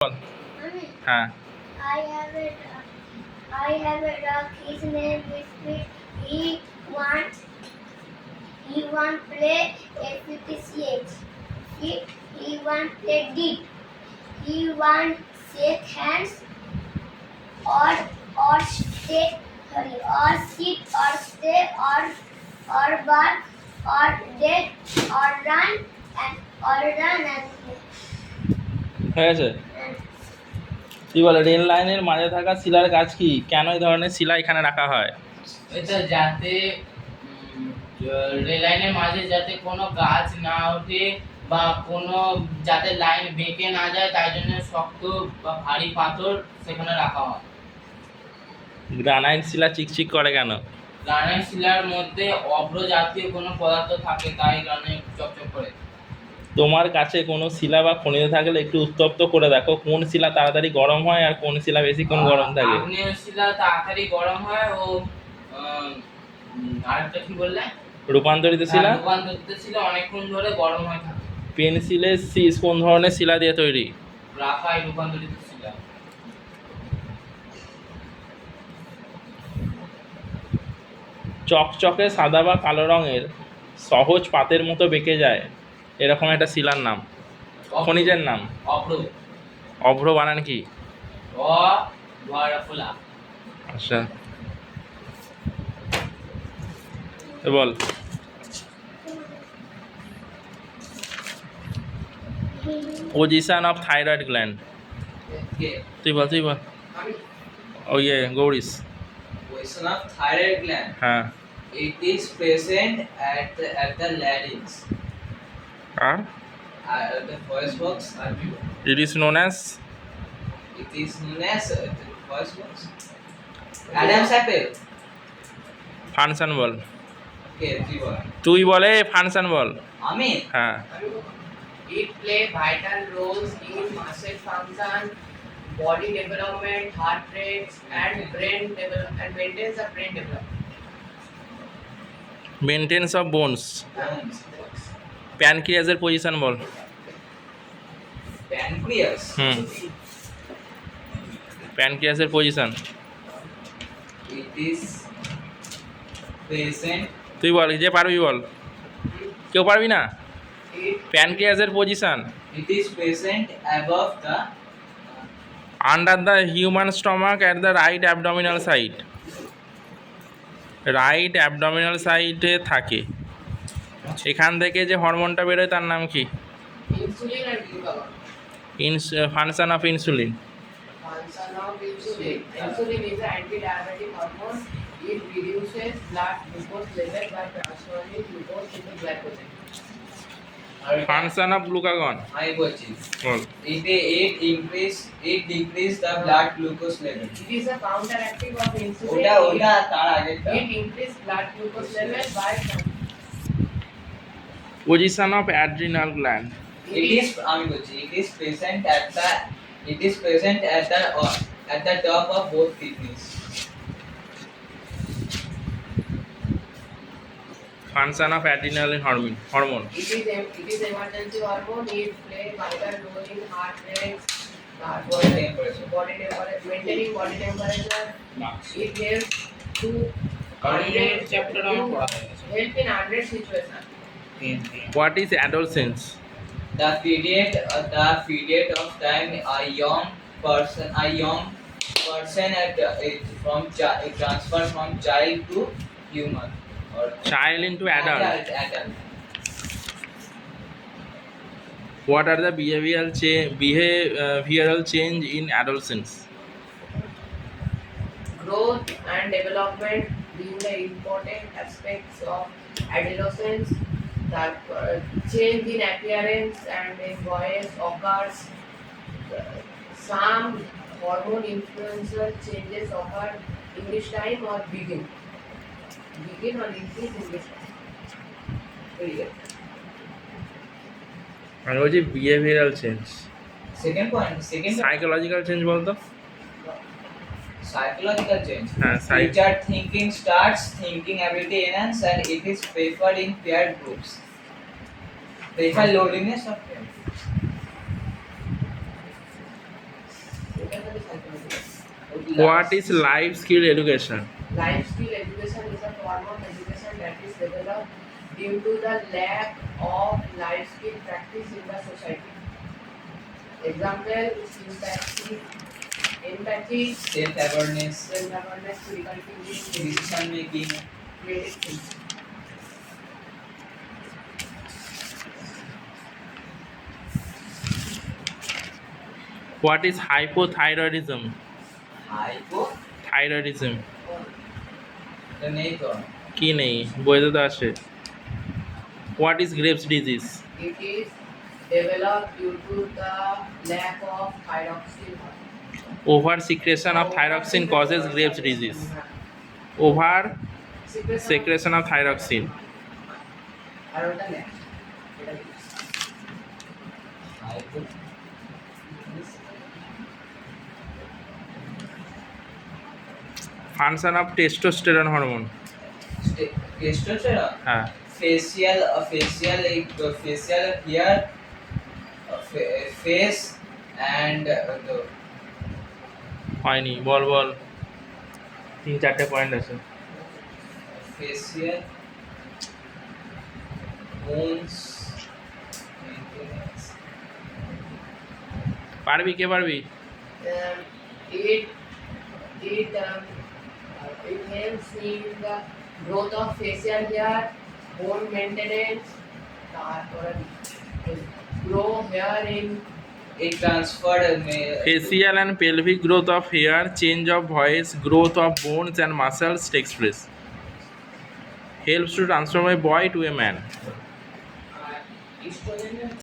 Mommy, হ্যাঁ I have a I have a dog. His name is Pete. Want he want play FTCH. He want play deep. He want shake hands or stay sorry or sit or stay or bark or dead or run and হয়ে গেছে। তুই বলে rail লাইনের মাঝে থাকা শিলার কাজ কি? কেন এই ধরনের শিলা এখানে রাখা হয়? এটা যাতে রেল লাইনের মাঝে যাতে কোনো গাছ না ওঠে বা কোনো যাতে লাইন বেঁকে না যায়, তাই জন্য শক্ত বা ভারী পাথর সেখানে রাখা হয়। গ্রানাইট শিলা চিকচিক করে কেন? গ্রানাইট শিলার মধ্যে অভ্র জাতীয় কোনো পদার্থ থাকে, তাই গ্রানাইট চকচক করে। তোমার কাছে কোনো শিলা বা খনিজ থাকলে একটু উত্তপ্ত করে দেখো কোন শিলা তাড়াতাড়ি গরম হয় আর কোন শিলা বেশিক্ষণ গরম থাকে। আগ্নেয় শিলা তাড়াতাড়ি গরম হয় ও আরেকটা কি বললে? রূপান্তরিত শিলা। রূপান্তরিত শিলা অনেকক্ষণ ধরে গরম হয়ে থাকে। পেন্সিলের শীষ কোন ধরনের শিলা দিয়ে তৈরি? গ্রাফাইট রূপান্তরিত শিলা। চকচকে সাদা বা কালো রঙের সহজ পাতের মতো বেঁকে যায় এরকম একটা শিলার নাম, খনিজের নাম। অভ্র। অভ্র বানান কি? অভ্রফুলা। আচ্ছা বল। Position of thyroid gland. তুই বল। ও ইয়ে Gourish. Position of thyroid gland. হ্যাঁ It is present at the larynx. আর The voice box. It is known as. It is known as the voice box. Adam's apple. Function বল। Okay, তুই বলে function বল। আমি হ্যাঁ It play vital roles in muscle function, body development, heart rate, and brain development, and maintains the brain development. Maintains of bones. bones. প্যানক্রিয়াসের position বল। Pancreas. প্যানক্রিয়াসের position. It is present. তুই বল, যে পারবি বল, কেউ পারবি না। প্যানক্রিয়াসের position. It is present above the under the human stomach at the right abdominal side. Right abdominal সাইডে থাকে। এখান থেকে যে হরমোনটা বেরোয় তার নাম কি? Insulin and glucagon. Function of insulin. Function of insulin. Insulin is an anti-diabetic hormone. It reduces blood glucose level by transferring glucose into glycogen. Function of glucagon আমি বলছি বল। it decrease the blood glucose level. It is a counteractive of insulin. ওটা তার আগেরটা। It increase blood glucose level by position of adrenal gland. আমি বলছি it is present at the top of both kidneys. Function of adrenal hormone. It is emergency hormone. It play vital role in heart rate, Body temperature. body temperature, maintaining body temperature. It helps to help in hundred situation. What is adolescence? The period of time a young person transfer from child to human or child into adult. adult. What are the behavioural change in adolescence? Growth and development being the important aspects of adolescence. That change in appearance and in voice occurs. Some hormone influencer changes occur in this time or begin or increase in this time. Very good. আমি বলছি behavioural change. Second point. Psychological change বলতো। Psychological change. হ্যাঁ Future thinking starts, thinking ability enhance, and it is preferred in peer groups. Prefer loneliness of peer. definitely psychological. What is life skill education? Life skill education is a form of education that is developed due to the lack of life skill practice in the society. Example: empathy, self-awareness, self-awareness, critical thinking, decision making, creative thinking. What is hypothyroidism? hypo, thyroidism the নেই তো কি নেই বইতে তো আছে। What is Graves disease? It is developed due to the lack of thyroxine. Over secretion of thyroxine causes Graves disease. Over secretion of thyroxine. আর ওটা lack. এটা কি? hypo, function of testosterone hormone. testosterone, হ্যাঁ facial hair, face and the হয়নি, বল বল, 3-4টে point আছে। facial bones maintenance. পারবি, কে পারবি? It it helps in the growth of facial hair, bone maintenance, তারপরে grow hair in It transferred facial and pelvic growth of hair, change of voice, growth of bones and muscles takes place. Helps to transform a boy to a man. estrogen